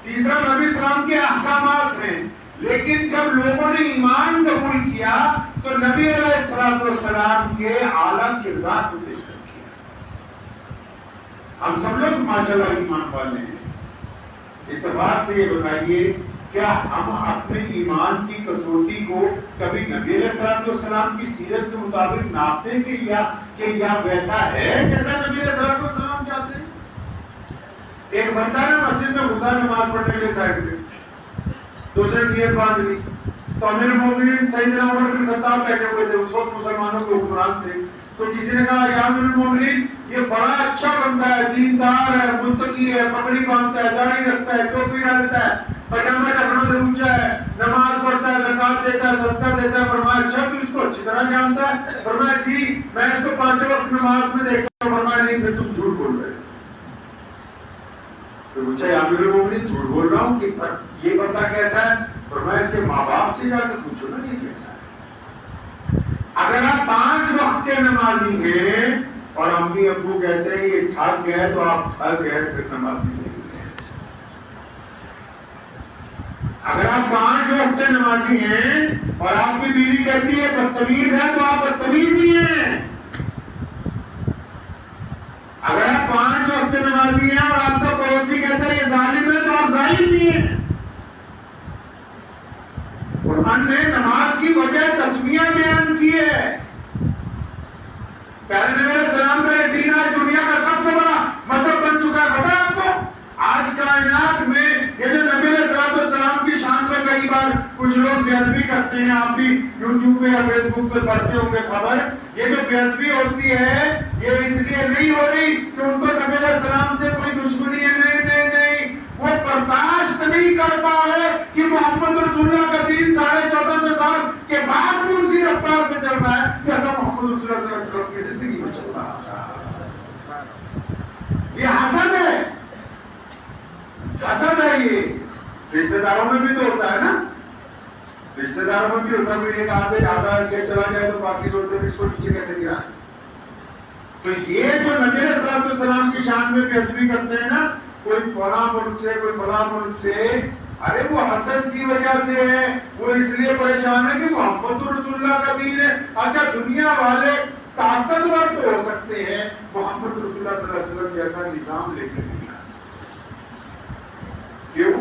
تیسرا نبی اسلام کے احکامات ہیں. لیکن جب لوگوں نے ایمان قبول کیا تو نبی علیہ السلام کے اعلیٰ کردار کو دیکھ کر کیا. ہم سب لوگ ماشاءاللہ ایمان والے ہیں. اتفاق سے یہ بتائیے کیا ہم اپنے ایمان کی کسوٹی کو کبھی نبی علیہ السلام کی سیرت کے مطابق ناپتے ہیں کہ یا ویسا ہے جیسا نبی علیہ السلام چاہتے ہیں؟ ایک بندہ نا مسجد میں گھسا نماز پڑھنے کے سائڈ میں، دوسرے نیت باندھ لی تو امیر المومنین سیدنا عمر بن خطاب بیٹھے ہوئے تھے، اس وقت مسلمانوں کے حکمران تھے. تو کسی نے کہا یا امیر المومنین یہ بڑا اچھا بندہ ہے، دیندار ہے، متقی ہے، پگڑی باندھتا ہے، داڑھی رکھتا ہے، ٹوپی ڈالتا ہے، پجامہ ٹخنوں سے اونچا ہے، نماز پڑھتا ہے، زکات دیتا ہے، صدقہ دیتا ہے. فرمایا اچھا تو اس کو اچھی طرح جانتا ہے؟ فرمایا جی میں اس کو 5 وقت نماز میں دیکھتا ہوں. فرمایا نہیں پھر تم جھوٹ بول رہے ہو. تو پوچھا یا امیر المومنین جھوٹ بول رہا ہوں کہ یہ بندہ کیسا ہے؟ فرمایا اس کے ماں باپ سے جا کے پوچھو نا یہ کیسا ہے. اگر آپ 5 وقت کے نمازی ہیں اور امی ابو کہتے ہیں یہ ٹھگ گئے تو آپ ٹھگ گئے پھر نمازی نہیں ہیں. اگر آپ 5 وقت کے نمازی ہیں اور آپ کی بیوی کہتی ہے بدتمیز ہے تو آپ بدتمیز ہی ہیں. اگر آپ 5 وقت کے نمازی ہیں اور آپ کا پڑوسی کہتا ہے یہ ظالم ہے تو آپ ظالم ہی ہیں. قرآن نے نماز کی وجہ تسمیہ بیان کی ہے. پیارے نبی علیہ السلام کا یہ دین آج دنیا کا سب سے بڑا مذہب بن چکا ہے. پتہ ہے آپ کو آج کائنات میں یہ جو نبی علیہ السلام کی شان میں کئی بار کچھ لوگ بے ادبی کرتے ہیں، آپ بھی یوٹیوب پہ یا فیس بک پہ پڑھتے ہوں گے خبر. یہ جو بے ادبی ہوتی ہے یہ اس لیے نہیں ہو رہی کہ ان کو نبی علیہ السلام سے کوئی دشمنی ہے، نہیں، وہ برداشت نہیں کر پا رہے کہ محمد رسول اللہ کا دین 1450 سال کے بعد بھی اسی رفتار سے چل رہا ہے جیسا محمد رسول اللہ صلی اللہ علیہ وسلم کی زندگی میں چل رہا ہے. یہ حسد ہے، حسد ہے. یہ رشتہ داروں میں بھی تو ہوتا ہے نا، رشتہ داروں میں بھی ہوتا ہے. ایک آدھا یہ چلا جائے تو باقی سوچتے ہیں اس کو نیچے کیسے گرا. تو یہ جو نبی علیہ السلام کی شان میں بے ادبی کرتے ہیں نا، کوئی فلاں ملک سے کوئی فلاں ملک سے، ارے وہ حسد کی وجہ سے ہے، وہ اس لیے پریشان ہے کہ محمد رسول اللہ کا دین ہے. اچھا دنیا والے طاقتور تو ہو سکتے ہیں، محمد رسول اللہ صلی اللہ علیہ وسلم جیسا نظام لے کے نہیں آ سکتے. کیوں؟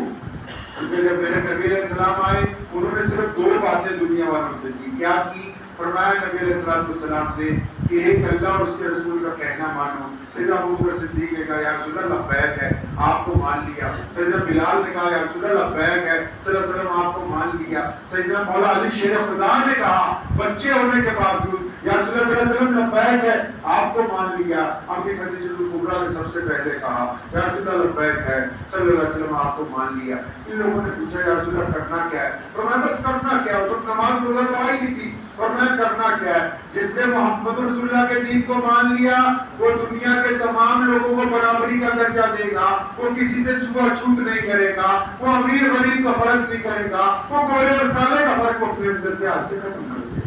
کیونکہ جب میرے نبی علیہ السلام آئے انہوں نے صرف 2 باتیں دنیا والوں سے کی. کیا کی؟ فرمایا نبی علیہ السلام نے کہ ایک اللہ اور اس کے رسول کا کہنا مانو. سیدنا ابوبکر صدیق نے کہا یا رسول اللہ لبیک ہے، آپ کو مان لیا. سیدنا بلال نے کہا یا رسول اللہ لبیک ہے، صلی اللہ علیہ وسلم آپ کو مان لیا. سیدنا مولا علی شیر خدا نے کہا بچے ہونے کے باوجود یا رسول اللہ صلی اللہ علیہ وسلم لبیک ہے، آپ کو مان لیا. امی خدیجہ الکبریٰ نے سب سے پہلے کہا یا رسول اللہ لبیک ہے، صلی اللہ علیہ وسلم آپ کو مان لیا. ان لوگوں نے پوچھا یا رسول اللہ کرنا کیا ہے؟ فرمایا بس کرنا کیا ہے؟ اس وقت نماز روزہ تو آئی نہیں تھی. فرمایا کرنا کیا ہے؟ جس نے محمد رسول اللہ کے دین کو مان لیا وہ دنیا کے تمام لوگوں کو برابری کا درجہ دے گا. وہ کسی سے چھوا چھوت نہیں کرے گا، وہ امیر غریب کا فرق نہیں کرے گا، وہ گورے اور کالے کا فرق کو اپنے اندر سے آج سے ختم کر دے گا.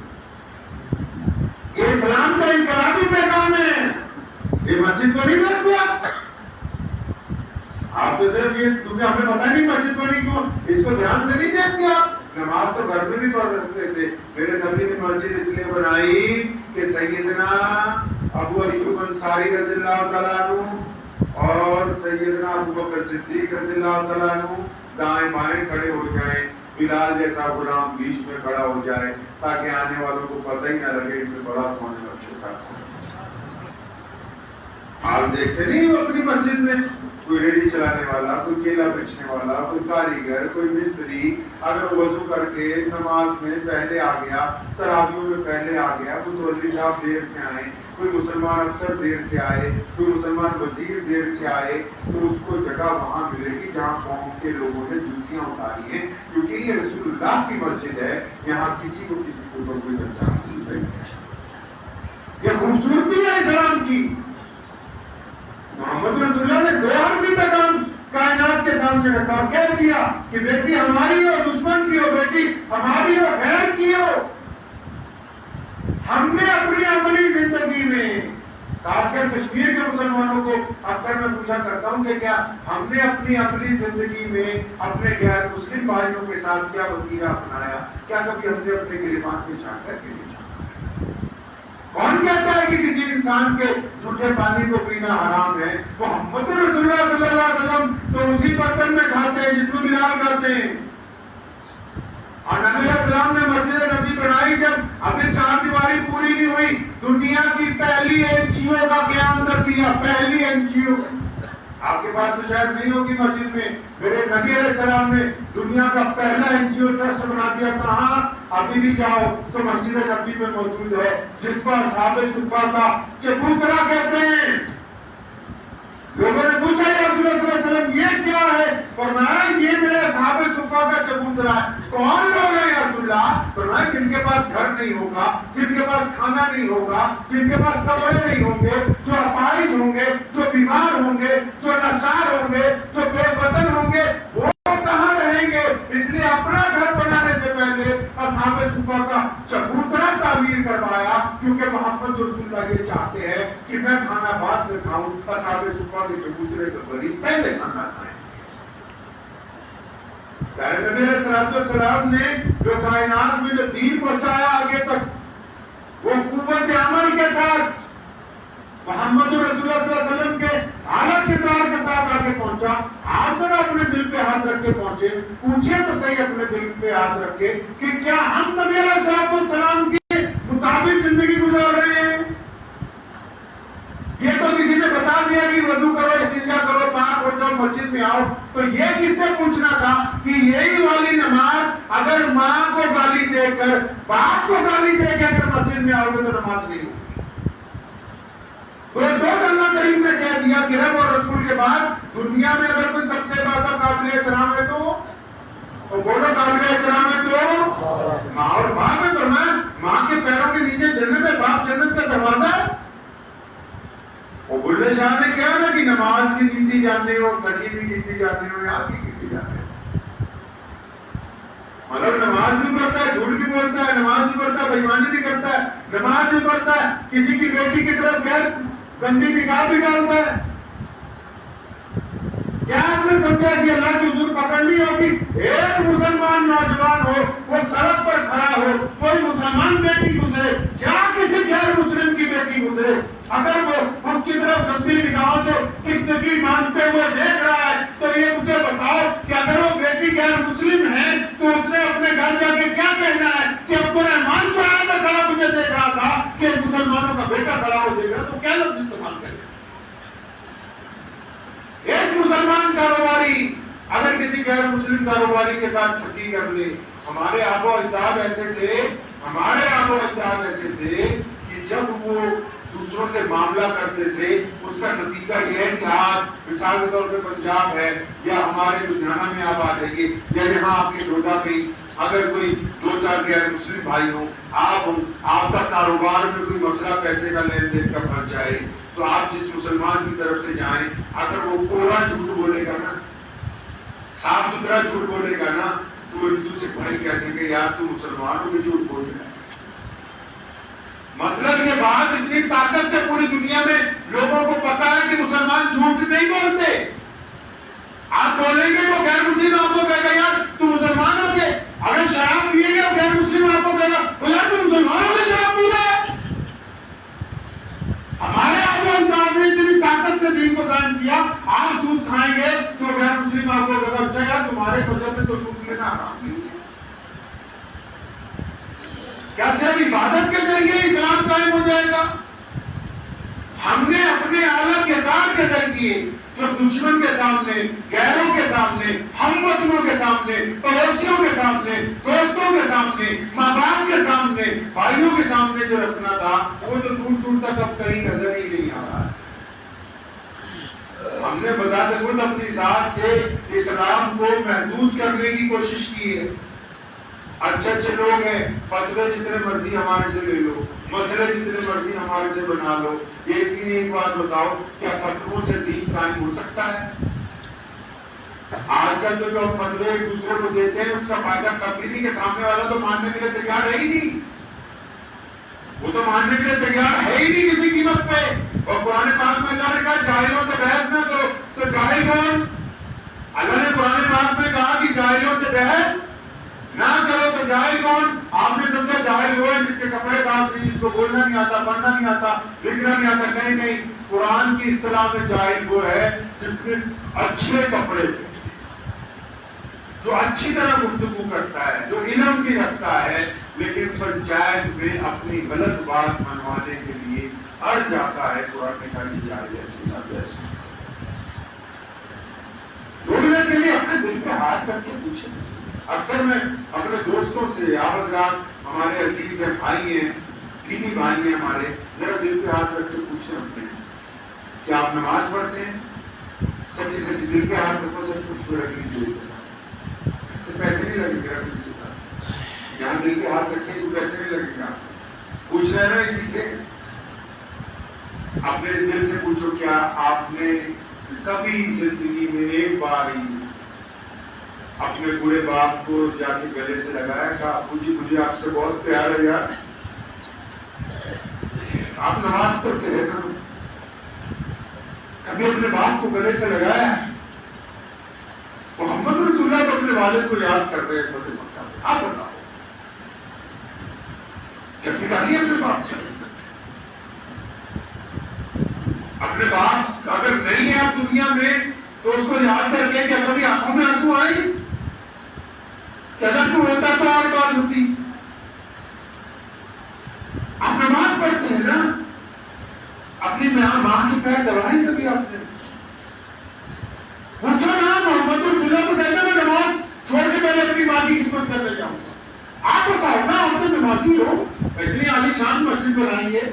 یہ اسلام کا انقلابی پیغام ہے. یہ مسجد کو نہیں بن دیا آپ تو صرف یہ تمہیں ہمیں پتا نہیں مسجد کو نہیں کیوں، اس کو دھیان سے نہیں دیکھتے آپ. نماز تو گھر میں بھی پڑھ سکتے تھے. میرے نبی نے مسجد اس لیے بنائی کہ سیدنا ابو ایوب انصاری رضی اللہ تعالیٰ عنہ اور سیدنا ابو بکر صدیق رضی اللہ تعالیٰ عنہ دائیں بائیں کھڑے ہو جائیں، بلال جیسا غلام بیچ میں کھڑا ہو جائے تاکہ آنے والوں کو پتہ ہی نہ لگے ان میں بڑا کون ہے اور چھوٹا کون. آپ دیکھتے نہیں اپنی مسجد میں کوئی ریڑھی چلانے والا، کوئی کیلا بیچنے والا، کوئی کاریگر، کوئی مستری اگر وضو کر کے نماز میں پہلے آ گیا، تراویح میں پہلے آ گیا، کوئی مولوی صاحب دیر سے آئے، کوئی مسلمان افسر دیر سے آئے، کوئی مسلمان وزیر دیر سے آئے، تو اس کو جگہ وہاں ملے گی جہاں قوم کے لوگوں نے جوتیاں اتاری ہیں، کیونکہ یہ رسول اللہ کی مسجد ہے. یہاں کسی کو کسی کے اوپر کوئی درجہ حاصل نہیں ہے. یہ خوبصورتی ہے اسلام کی. محمد رسول اللہ نے 2 عالمی پیغام کائنات کے سامنے رکھا، کہہ دیا کہ بیٹی ہماری ہو دشمن کی ہو، بیٹی ہماری ہو خیر کی ہو. ہم نے اپنی عملی زندگی میں خاص کر کشمیر کے مسلمانوں کو اکثر میں پوچھا کرتا ہوں کہ کیا ہم نے اپنی زندگی میں اپنے غیر مسلم بھائیوں کے ساتھ کیا وتیرہ اپنایا؟ کیا کبھی ہم نے اپنے گریبان پہ جھانک کر کے نہیں جھانکا؟ کون کہتا ہے کہ کسی انسان کے جھوٹے پانی کو پینا حرام ہے؟ محمد رسول اللہ صلی اللہ علیہ وسلم تو اسی برتن میں کھاتے ہیں جس میں بلال کھاتے ہیں. اور نبی علیہ السلام نے مسجد نبی بنائی جب ابھی 4 دیواری پوری نہیں ہوئی، دنیا کی پہلی NGO کا قیام کر دیا. پہلی NGO آپ کے پاس تو شاید نہیں ہوگی مسجد میں. میرے نبی علیہ السلام نے دنیا کا پہلا NGO ٹرسٹ بنا دیا. کہاں؟ ابھی بھی جاؤ تو مسجد نبی میں موجود ہے، جس کو اصحاب صفہ کا چبوترا کہتے ہیں. لوگوں نے پوچھا یا رسول اللہ صلی اللہ علیہ وسلم یہ کیا ہے؟ فرمایا یہ میرے اصحاب صفہ کا چبوترا ہے. کون لوگ ہیں یا رسول اللہ؟ فرمایا جن کے پاس گھر نہیں ہوگا، جن کے پاس کھانا نہیں ہوگا، جن کے پاس کپڑے نہیں ہوں گے، جو اپاہج ہوں گے، جو بیمار ہوں گے، جو لاچار ہوں گے، جو بے وطن ہوں گے، وہ کہاں رہیں گے؟ اس لیے اپنا گھر بنانے سے پہلے اصحاب صفہ کا چبوترا تعمیر کروایا، کیونکہ محمد رسول اللہ یہ چاہتے ہیں کہ میں کھانا بعد میں کھاؤں، اصحاب صفہ کے چبوترے کا قریب پہلے کھانا کھائیں. نبی علیہ السلام نے جو کائنات میں جو دین پہنچایا آگے تک، وہ قوت عمل کے ساتھ محمد رسول اللہ صلی اللہ علیہ وسلم کے اعلیٰ کردار کے ساتھ آگے پہنچا. آپ ذرا اپنے دل پہ ہاتھ رکھ کے پہنچے، پوچھے تو صحیح اپنے دل پہ ہاتھ رکھ کے کہ کیا ہم نبی علیہ السلام کے مطابق زندگی گزار رہے ہیں؟ یہ تو کسی نے بتا دیا کہ وضو کرو، استنجا کرو، پاک ہو جاؤ، مسجد میں آؤ. تو یہ کس سے پوچھنا تھا کہ یہی والی نماز اگر ماں کو گالی دے کر، باپ کو گالی دے کے اگر مسجد میں آؤ گے تو نماز نہیں ہوگی. تو اللہ کریم نے کہہ دیا کہ رب اور رسول کے بعد دنیا میں اگر کوئی سب سے زیادہ قابل احترام ہے تو بولو قابل احترام ہے تو ماں. اور باپ نے فرمایا ماں کے پیروں کے نیچے جنت ہے، باپ جنت کا دروازہ ہے. وہ بلے شاہ نے کہا نا کہ نماز بھی گنتی جاننے ہو، کٹی بھی گنتی جاننے ہو، یا بھی گنتی جاننے ہو. مطلب نماز بھی پڑھتا ہے، جھوٹ بھی بولتا ہے، نماز بھی پڑھتا ہے، بےایمانی بھی کرتا ہے، نماز بھی پڑھتا ہے، کسی کی بیٹی کی طرف غیر گندی نگاہ بھی ڈالتا ہے. کیا آپ نے سمجھا کہ اللہ کی حضور پکڑنی ہوگی؟ ایک مسلمان نوجوان ہو، وہ سڑک پر کھڑا ہو، کوئی مسلمان بیٹی گزرے یا کسی غیر مسلم کی بیٹی گزرے، اگر وہ اس کی طرف گندی نگاہوں سے زندگی مانتے ہوئے دیکھ رہا ہے تو یہ مجھے بتاؤ کہ اگر وہ بیٹی غیر مسلم ہے تو اس نے اپنے گھر جا کے کیا کہنا ہے کہ عبد الرحمان چڑھا کا کھڑا مجھے دیکھ رہا تھا کہ مسلمانوں کا بیٹا کھڑا ہو دیکھ رہا، تو کیا لفظ استعمال کرے؟ ایک مسلمان کاروباری اگر کسی غیر مسلم کاروباری کے ساتھ ٹھگی کر لے. ہمارے آبا و اجداد ایسے تھے کہ جب وہ دوسروں سے معاملہ کرتے تھے اس کا نتیجہ یہ ہے کہ آج مثال کے طور پہ پنجاب ہے یا ہمارے لدھیانہ میں آپ آ جائیں گے یا یہاں آپ کی ڈوڈا میں اگر کوئی 2-4 غیر مسلم بھائی ہوں، آپ کا کاروبار میں کوئی مسئلہ پیسے کا لین دین کا پھنس جائے تو آپ جس مسلمان کی طرف سے جائیں، اگر وہ کوڑا جھوٹ بولے گا نا، صاف ستھرا جھوٹ بولے گا نا، تو ایک دوسرے بھائی کہتے ہیں کہ یار تو مسلمانوں کے جھوٹ بول رہا ہے. مطلب یہ بات اتنی طاقت سے پوری دنیا میں لوگوں کو پتا ہے کہ مسلمان جھوٹ نہیں بولتے. آپ بولیں گے تو غیر مسلم آپ کو کہے گا یار تو مسلمان ہو گئے. اگر شراب پیے گا غیر مسلم آپ کو کہے گا یار تو مسلمان ہو گئے شراب پی رہا ہے. ہمارے آبا اجداد نے اتنی طاقت سے دین کو قائم کیا. آپ سود کھائیں گے تو غیر مسلم آپ کو کہے گا اچھا یار تمہارے مذہب میں تو سود لینا حرام نہیں ہے. کیا صرف عبادت کے ذریعے اسلام قائم ہو جائے گا؟ ہم نے اپنے اعلیٰ کردار کے ذریعے جو دشمن کے سامنے، غیروں کے سامنے، ہم وطنوں کے سامنے، پڑوسیوں کے سامنے، دوستوں کے سامنے، ماں باپ کے سامنے، بھائیوں کے سامنے جو رکھنا تھا وہ تو دور دور تک اب کہیں نظر ہی نہیں آ رہا ہے. ہم نے بذات خود اپنی ذات سے اسلام کو محدود کرنے کی کوشش کی ہے. اچھے لوگ ہیں، فتوے جتنے مرضی ہمارے سے لے لو، مسئلے جتنے مرضی ہمارے سے بنا لو، ایک بات بتاؤ کیا فتووں سے دین قائم ہو سکتا ہے؟ آج کل تو جو فتوے ایک دوسرے کو دیتے ہیں اس کا فائدہ تبلیغی کے سامنے والا تو ماننے کے لیے تیار ہے ہی نہیں. وہ تو ماننے کے لیے تیار ہے ہی نہیں کسی قیمت پہ. اور قرآن پاک میں اللہ نے کہا جاہلوں سے بحث نہ کرو، تو جاہل کون؟ اللہ نے قرآن پاک میں کہا کہ جاہلوں سے بحث نہ کرو، تو جاہل کون؟ آپ نے سمجھا جاہل وہ ہے جس کے کپڑے صاف نہیں، جس کو بولنا نہیں آتا، پڑھنا نہیں آتا، لکھنا نہیں آتا. نہیں نہیں، قرآن کی اصطلاح میں جاہل وہ ہے جس نے اچھے کپڑے، جو اچھی طرح گفتگو کرتا ہے، جو علم بھی رکھتا ہے، لیکن پنچایت میں اپنی غلط بات منوانے کے لیے اڑ جاتا ہے. قرآن نے کہا کہ جاہل ایسی سب ایسی. بولنے کے لیے اپنے دل پہ ہاتھ کر کے پوچھیں. اکثر میں اپنے دوستوں سے، آپ حضرات ہمارے عزیز ہیں، بھائی ہیں، دینی بھائی ہیں ہمارے، ذرا دل پہ ہاتھ رکھ کے پوچھیں اپنے، کیا آپ نماز پڑھتے ہیں؟ سچی سچی دل پہ ہاتھ رکھو، سچ کچھ رکھ لیجیے، اس سے پیسے نہیں لگیں گے. رکھ لیجیے، یہاں دل پہ ہاتھ رکھیں تو پیسے نہیں لگیں گے. پوچھ رہے نا اسی سے. اپنے اس دل سے پوچھو، کیا آپ نے کبھی زندگی میں ایک بار ہی اپنے بوڑھے باپ کو جا کے گلے سے لگایا کہ ابو جی مجھے آپ سے بہت پیار ہے یار؟ آپ نماز پڑھتے ہیں نا، کبھی اپنے باپ کو گلے سے لگایا؟ محمد رسول اللہ تو اپنے والد کو یاد کر رہے ہیں. آپ بتاؤ کبھی کہانی اپنے باپ سے؟ اپنے باپ اگر نہیں ہے آپ دنیا میں تو اس کو یاد کر کے کیا کبھی آنکھوں میں آنسو آئے؟ اگر تو ہوتا تو اور بات ہوتی. آپ نماز پڑھتے ہیں نا، اپنی ماں کی پیر دبائی کبھی آپ نے؟ پوچھو نا، محمد رسول اللہ تو کہتے میں نماز چھوڑ کے پہلے اپنی ماں کی خدمت کرنے جاؤں گا. آپ بتاؤ نا، آپ تو نمازی ہو، اتنی عالی شان مسجد بنائی ہے،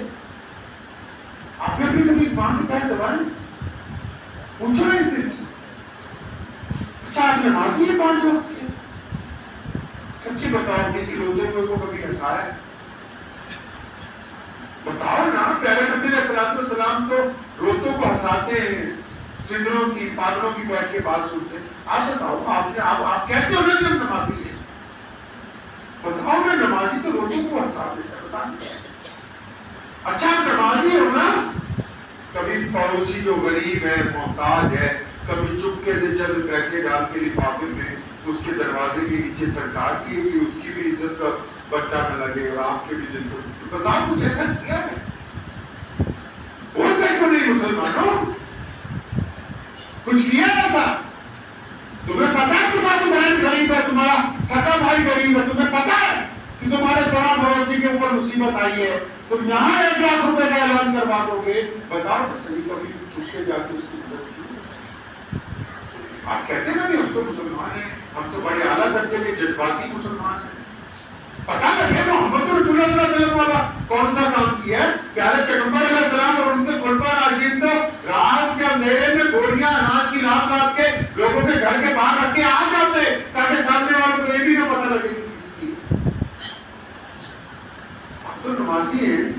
آپ نے بھی کبھی ماں کے پیر دبائے؟ پوچھو نا اس دن سے. اچھا آپ نمازی ہے 5 وقت کے؟ سچی بتاؤ کسی روزے کو کبھی ہنسایا ہے؟ بتاؤ نا. پیارے نبی علیہ الصلوۃ والسلام تو روزوں کو ہنساتے ہیں، سندروں کی پادروں کی بیٹھ کے بات سنتے ہیں. آپ بتاؤ، آپ کہتے ہو نا کہ ہم نمازی ہیں، بتاؤ نا نمازی تو روزوں کو ہنساتے ہیں. بتائیں. اچھا آپ نمازی ہو نا، کبھی پڑوسی جو غریب ہے، محتاج ہے، کبھی چپکے سے چند پیسے ڈال کے لفافے میں اس کے دروازے کے نیچے سرکار کی ہوگی، اس کی بھی عزت کا بٹا نہ لگے اور آپ کے بھی دل کو. بتاؤ کچھ ایسا کیا ہے؟ بولتے کیوں نہیں مسلمانوں؟ کچھ کیا ایسا؟ تمہیں پتا ہے تمہاری بہن غریب ہے، تمہارا سگا بھائی غریب ہے، تمہیں پتا ہے کہ تمہارے بڑا پڑوسی کے اوپر مصیبت آئی ہے، تم یہاں 1 لاکھ روپے کا اعلان کروا دو گے؟ بتاؤ تو صحیح، کبھی چھپ کے جا کے اس کی مدد کی؟ آپ کہتے ہیں نا کہ ہم تو مسلمان ہیں، ہم تو بڑے اعلیٰ درجے کے جذباتی مسلمان ہیں. پتا لگے محمد رسول اللہ صلی اللہ علیہ وسلم والا کون سا کام کیا ہے؟ پیارے پیغمبر علیہ السلام اور ان کے خلفاء راشدین تو رات کے اندھیرے میں گولیاں اناج کی رات کے لوگوں کے گھر کے باہر رکھ کے آ جاتے تاکہ سامنے والوں کو یہ بھی نہ پتہ لگے کہ کس کی. آپ تو نمازی ہیں.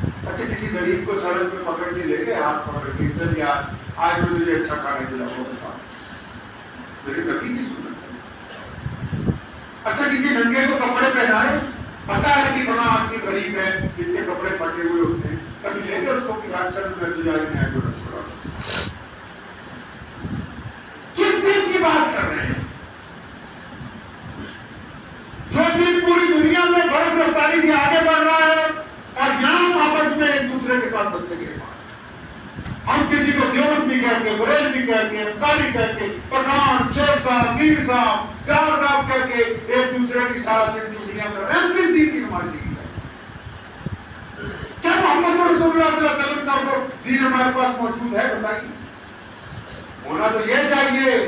اچھا کسی غریب کو سڑک میں پکڑ کے لے گئے، ہاتھ پکڑ کے ادھر یا آج مجھے اچھا کھانے کھلاؤ، بتا میرے نبی کی سنت ہے. اچھا کسی ننگے کو کپڑے پہنائے، پتا ہے کہ فلاں آدمی غریب ہے، اس کے کپڑے پھٹے ہوئے ہوتے ہیں، کبھی لے گئے اس کو کہ چل میں تجھے نیا جو رس کرا. کس دن کی بات کر رہے ہیں؟ جو دن پوری دنیا میں بڑی رفتاری سے آگے بڑھ رہا ہے اور یہاں ہم آپس میں ایک دوسرے کے ساتھ بستے کے بعد ہم کسی کو دیوبندی کہہ کے، بریلوی کہہ کے، انصاری کہہ کے، پٹھان، شیخ صاحب، میر صاحب، ڈار صاحب کہہ کے ایک دوسرے کی سارا دن چگلیاں کر رہے ہیں. ہم کس دین کی نمائندگی کریں؟ کیا محمد رسول اللہ صلی اللہ علیہ وسلم کا وہ دین ہمارے پاس موجود ہے؟ بتائیے. ہونا تو یہ چاہیے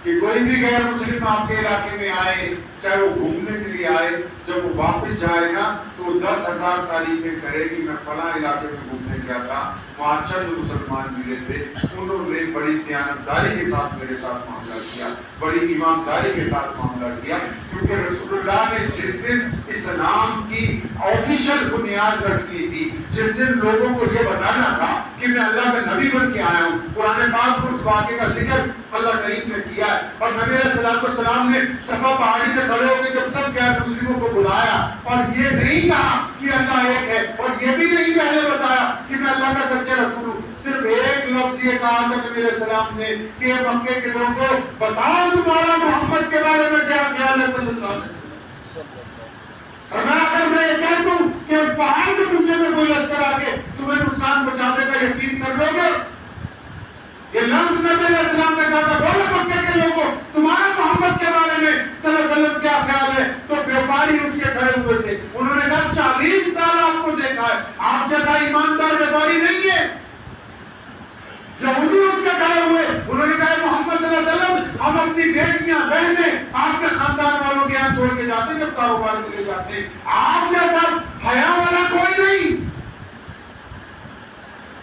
کہ کوئی بھی غیر مسلم آپ کے علاقے میں آئے، چاہے وہ گھومنے کے لیے آئے، جب وہ واپس جائے گا تو 10,000 تعریفیں کرے گی. میں فلاں علاقے میں گھومنے گیا تھا، وہاں چند مسلمان ملے تھے، انہوں نے بڑی دیانتداری کے ساتھ میرے ساتھ معاملہ کیا، بڑی ایمانداری کے ساتھ معاملہ کیا، کیونکہ رسول اللہ نے جس دن اسلام کی آفیشل بنیاد رکھی تھی، جس دن لوگوں کو یہ بتانا تھا کہ میں اللہ کا نبی بن کے آیا ہوں. قرآن پاک کو اس واقعے کا ذکر اللہ کریم نے کیا ہے اور نبی علیہ السلام السلام نے صفا پہاڑی پہ کھڑے ہو کے جب سب غیر مسلموں کو بلایا اور یہ نہیں کہا کہ اللہ ایک ہے اور یہ بھی نہیں پہلے بتایا کہ میں اللہ کا سچا رسول ہوں، صرف ایک لفظ یہ کہا تھا نبی علیہ السلام نے کہ مکے کے لوگوں بتاؤ تمہارا محمد کے بارے میں کیا خیال ہے صلی اللہ علیہ وسلم۔ فرمایا اگر میں یہ کہہ دوں کہ اس پہاڑ کے نیچے میں کوئی لشکر آ کے تمہیں نقصان پہنچانے کا یقین کر لو گے؟ یہ لفظ نبی علیہ السلام نے کہا تھا بولو مکے کے لوگوں تمہارا محمد کے بارے میں صلی اللہ علیہ وسلم کیا خیال ہے؟ تو بیوپاری اٹھ کے کھڑے ہوئے تھے، انہوں نے کہا 40 سال آپ کو دیکھا ہے، آپ جیسا ایماندار بیوپاری نہیں ہے۔ یہودی اٹھ کے کھڑے ہوئے، انہوں نے کہا محمد صلی اللہ علیہ وسلم ہم اپنی بیٹیاں بہنیں آپ کے خاندان والوں کے یہاں چھوڑ کے جاتے ہیں جب کاروبار کے لیے جاتے ہیں، آپ جیسا حیا والا کوئی نہیں۔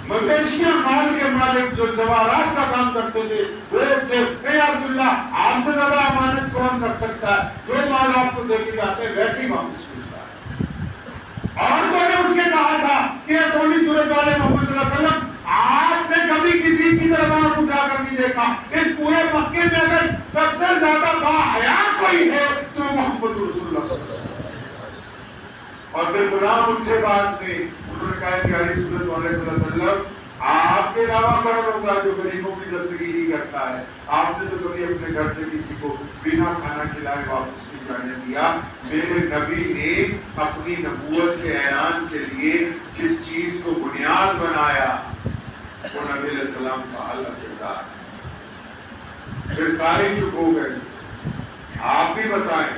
مویشیاں مال کے مالک جو جواہرات کا کام کرتے تھے وہ تھے اے رسول اللہ آپ سے زیادہ امانت کون کر سکتا ہے، جو مال آپ کو دے کے جاتے ہیں ویسے ہی واپس ملتا ہے۔ اور تو نے اٹھ کے کہا تھا کہ سونی صورت والے محمد صلی اللہ علیہ وسلم آپ نے کبھی کسی کی طرف آنکھ اٹھا کر نہیں دیکھا، اس پورے مکے میں اگر سب سے زیادہ باحیا کوئی ہے تو محمد رسول اللہ صلی اللہ علیہ وسلم۔ اور پھر غلام اٹھے بعد میں انہوں نے کہا کہ علی صلی اللہ علیہ وسلم آپ کے علاوہ کون ہوگا جو غریبوں کی دستگیری کرتا ہے؟ آپ نے تو کبھی اپنے گھر سے کسی کو بنا کھانا کھلائے واپس نہیں جانے دیا۔ میرے نبی نے اپنی نبوت کے اعلان کے لیے جس چیز کو بنیاد بنایا وہ نبی علیہ السلام کا اللہ کردار۔ پھر سارے چپ ہو گئے۔ آپ بھی بتائیں،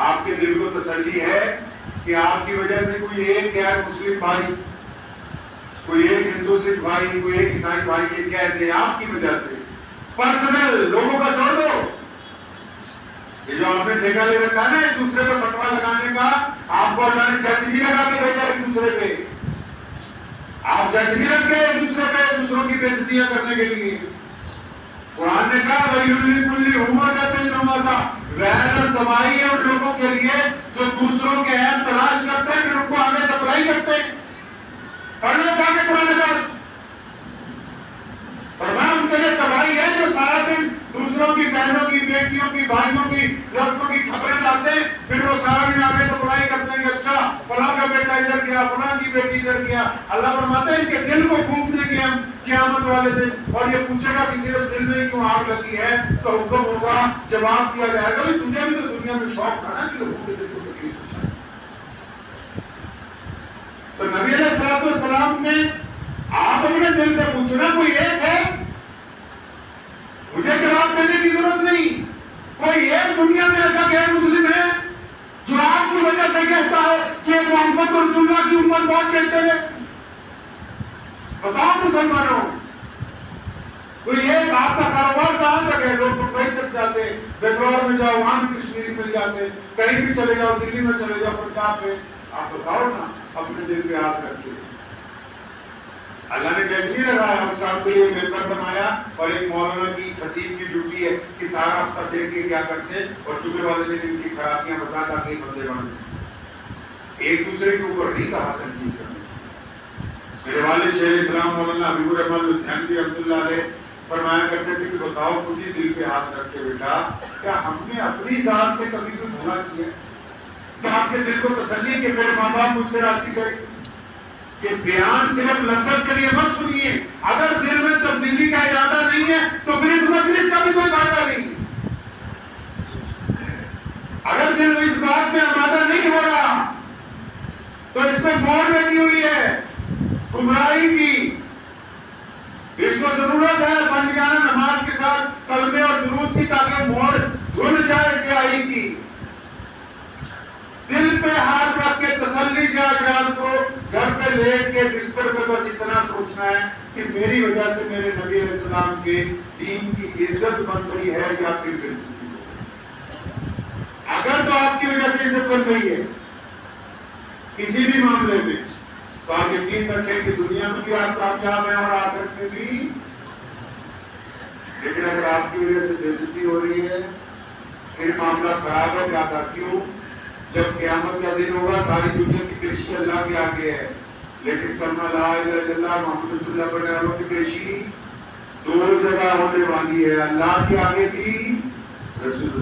آپ کے دل کو تسلی ہے کہ آپ کی وجہ سے کوئی ایک غیر مسلم بھائی، کوئی ایک ہندو سکھ بھائی، کوئی ایک عیسائی بھائی یہ کہہ دے آپ کی وجہ سے؟ پرسنل لوگوں کا چھوڑ دو، یہ جو آپ نے ٹھیکہ لے رکھا ہے نا ایک دوسرے پہ فتوا لگانے کا، آپ کو اللہ نے جج بھی لگا کے بھیجا ایک دوسرے پہ، آپ جج بھی رکھ گئے ایک دوسرے پہ دوسروں کی بے عزتیاں کرنے کے لیے۔ قرآن نے کہا وَيْلٌ لِكُلِّ ہُمَزَةٍ لُمَزَةٍ، لعنت تباہی ہے ان لوگوں کے لیے جو دوسروں کے عیب تلاش کرتے ہیں پھر ان کو آگے سپلائی کرتے ہیں۔ پڑھنا چاہتے قرآن پاک، فرمایا ان کے لیے تباہی ہے جو سارا دن دوسروں کی بہنوں کی بیٹیوں کی بھائیوں کی لڑکوں کی خبریں لاتے ہیں، پھر وہ سارا دن آگے سپلائی کرتے ہیں کہ اچھا فلاں کا بیٹا ادھر گیا، فلاں کی بیٹی ادھر گیا۔ اللہ فرماتے ہیں ان کے دل کو پھونک دیں گے ہم قیامت والے دن، اور یہ پوچھے گا کہ صرف دل میں کیوں آگ لگی ہے؟ تو حکم ہوگا، جواب دیا جائے گا تجھے بھی تو دنیا میں شوق تھا نا کہ لوگوں کے دل کو تکلیف پہنچائے۔ تو نبی علیہ السلام نے آپ اپنے دل سے پوچھنا کوئی ایک ہے، مجھے جواب دینے کی ضرورت نہیں، کوئی ایک دنیا میں ایسا غیر مسلم ہے جو آپ کی وجہ سے کہتا ہے کہ محمد رسول اللہ کی امت بات کہتے ہیں؟ بتاؤ مسلمانوں، کوئی ایک آپ کا کاروبار کہاں تک ہے؟ لوگ دبئی تک جاتے ہیں، پشاور میں جاؤ وہاں بھی کشمیری مل جاتے ہیں، کہیں بھی چلے جاؤ، دلی میں چلے جاؤ، پنجاب میں، آپ بتاؤ نا اپنے دل پہ ہاتھ رکھ کے۔ اللہ نے جج نہیں لگایا، اس کا کے لیے ممبر بنایا، اور ایک مولانا کی خطیب کی ڈیوٹی ہے کہ سارا ہفتہ دیکھ کے کیا کرتے ہیں اور جمعے والے دن ان کی خرابیاں بتا تاکہ بندے بن جائیں۔ ایک دوسرے کے اوپر نہیں کہا تنقید کرنے۔ میرے والد شیخ اسلام مولانا حبیب الرحمن لدھیانوی رحمۃ اللہ علیہ فرمایا کرتے تھے کہ بتاؤ خود ہی دل پہ ہاتھ رکھ کے بیٹا، کیا ہم نے اپنی ذات سے کبھی کوئی بھلا کیا ہے؟ کہ آپ کے دل کو تسلی کہ میرے ماں باپ مجھ سے راضی کرے؟ کہ بیان صرف لذت کے لیے مت سنیے، اگر دل میں تبدیلی کا ارادہ نہیں ہے تو پھر اس مجلس کا بھی کوئی فائدہ نہیں۔ اگر دل اس بات میں آمادہ نہیں ہو رہا تو اس میں مور لگی ہوئی ہے گمراہی کی، اس کو ضرورت ہے بندگانہ نماز کے ساتھ کلمے اور درود کی تاکہ مور دھل جائے سیاہی کی۔ دل پہ ہاتھ رکھ کے تسلی سے آج رات کو گھر پہ لیٹ کے بستر پہ بس اتنا سوچنا ہے کہ میری وجہ سے میرے نبی علیہ السلام کے دین کی عزت بن گئی ہے یا پھر بےعزتی ہو۔ اگر تو آپ کی وجہ سے عزت بن گئی ہے کسی بھی معاملے میں تو آپ یقین رکھیں کہ دنیا میں بھی آپ کامیاب ہیں اور آخرت میں بھی۔ لیکن اگر آپ کی وجہ سے بےعزتی ہو رہی ہے پھر معاملہ خراب ہے، کیا کیوں؟ جب قیامت کا دن ہوگا ساری دنیا کی پیشی اللہ کے آگے ہے، لیکن کلمہ لا الہ الا اللہ محمد رسول اللہ پڑھنے والوں کی پیشی دو جگہ ہونے والی ہے، اللہ کے آگے بھی،